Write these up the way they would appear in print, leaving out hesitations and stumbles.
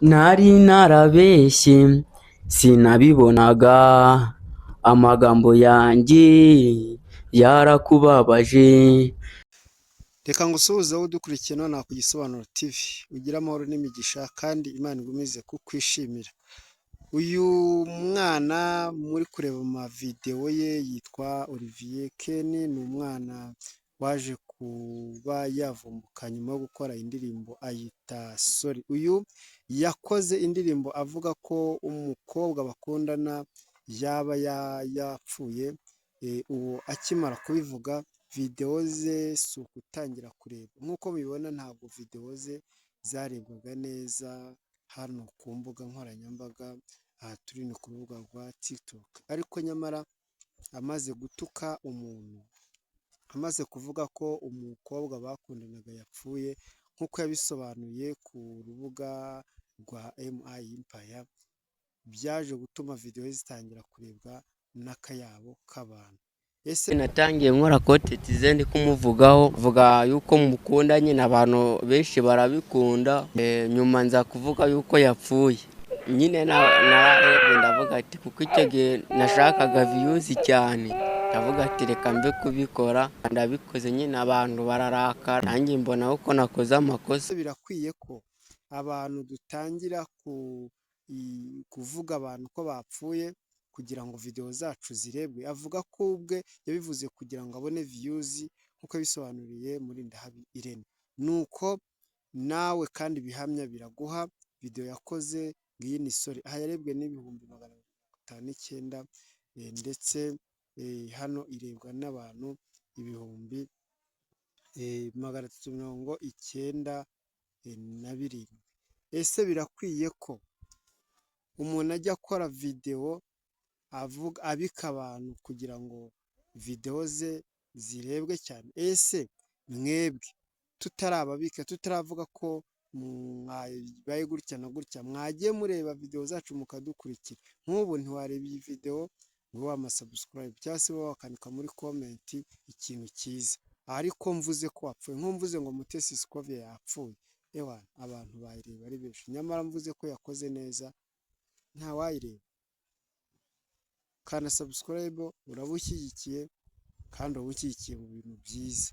nari narabeshye sinabibonaga, amagambo yanjye yarakubabaje. Reka ngusuhuze wowe udukurikiye nonaha ku Gisobanuro TV, ugire amahoro n'imigisha kandi Imana igumize kukwishimira. Uyu mwana muri kureba mu mavidewo ye yitwa Olivier Ken, ni umwana waje kuba yavumbuka nyuma yo gukora indirimbo ayita Sorry. Uyu yakoze indirimbo avuga ko umukobwa bakundana yaba yapfuye. Uwo akimara kubivuga videwo ze si ugutangira kureba, nk'uko mubibona ntabwo videwo ze zarebwaga neza hano ku mbuga nkoranyambaga. Aha turi ni ku rubuga rwa TikTok, ariko nyamara amaze gutuka umuntu, amaze kuvuga ko umukobwa bakundanaga yapfuye nk'uko yabisobanuye ku rubuga rwa MI Empire, byaje gutuma videwo zitangira kurebwa n'akayabo k'abantu. Natangiye nkora kontenti ze ndi kumuvugaho, vuga yuko mukundanye, abantu benshi barabikunda. Nyuma nza kuvuga yuko yapfuye, nyine nararebye ndavuga ati kuko icyo gihe nashakaga viyuzi cyane, ndavuga ati reka mbe kubikora, ndabikoze nyine abantu bararakara, nanjye mbona uko nakoze amakosa. Birakwiye ko abantu dutangira kuvuga abantu ko bapfuye kugira ngo videwo zacu zirebwe. Avuga ko ubwe yabivuze kugira ngo abone viyuzi nk'uko yabisobanuriye Murindahabi Irene. Nuko nawe kandi ibihamya biraguha, videwo yakoze ngiyi ni Sorry, aha yarebwe n'ibihumbi 559, ndetse hano irebwa n'abantu ibihumbi 397. Ese birakwiye ko umuntu ajya akora videwo abika abantu kugira ngo videwo ze zirebwe cyane? Ese mwebwe tutarababika, tutaravuga ko mwabaye gutya na gutya, mwagiye mureba videwo zacu mukadukurikira? Nk'ubu ntiwareba iyi videwo ngo wamasubscribe cyangwa se wakandika muri komenti ikintu cyiza, ariko mvuze ko wapfuye, nko mvuze ngo Mutesi Scovia yapfuye, abantu bayireba ari benshi, nyamara mvuze ko yakoze neza ntawayireba. Kana subscribe, uraba ushyigikiye kandi uraba ushyigikiye mu bintu byiza.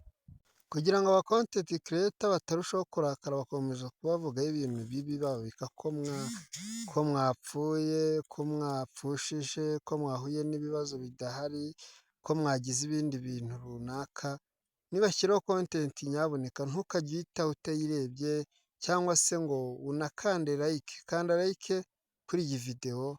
Kugira ngo aba content creator batarushaho kurakara bakomeza kubavugaho ibintu bibi, babika ko mwapfuye, ko mwapfushije, ko mwahuye n'ibibazo bidahari, ko mwagize ibindi bintu runaka. Nibashyiraho content nyaboneka ntukajye uhita utayirebye, cyangwa se ngo unakande like. Kanda like kuri iyi videwo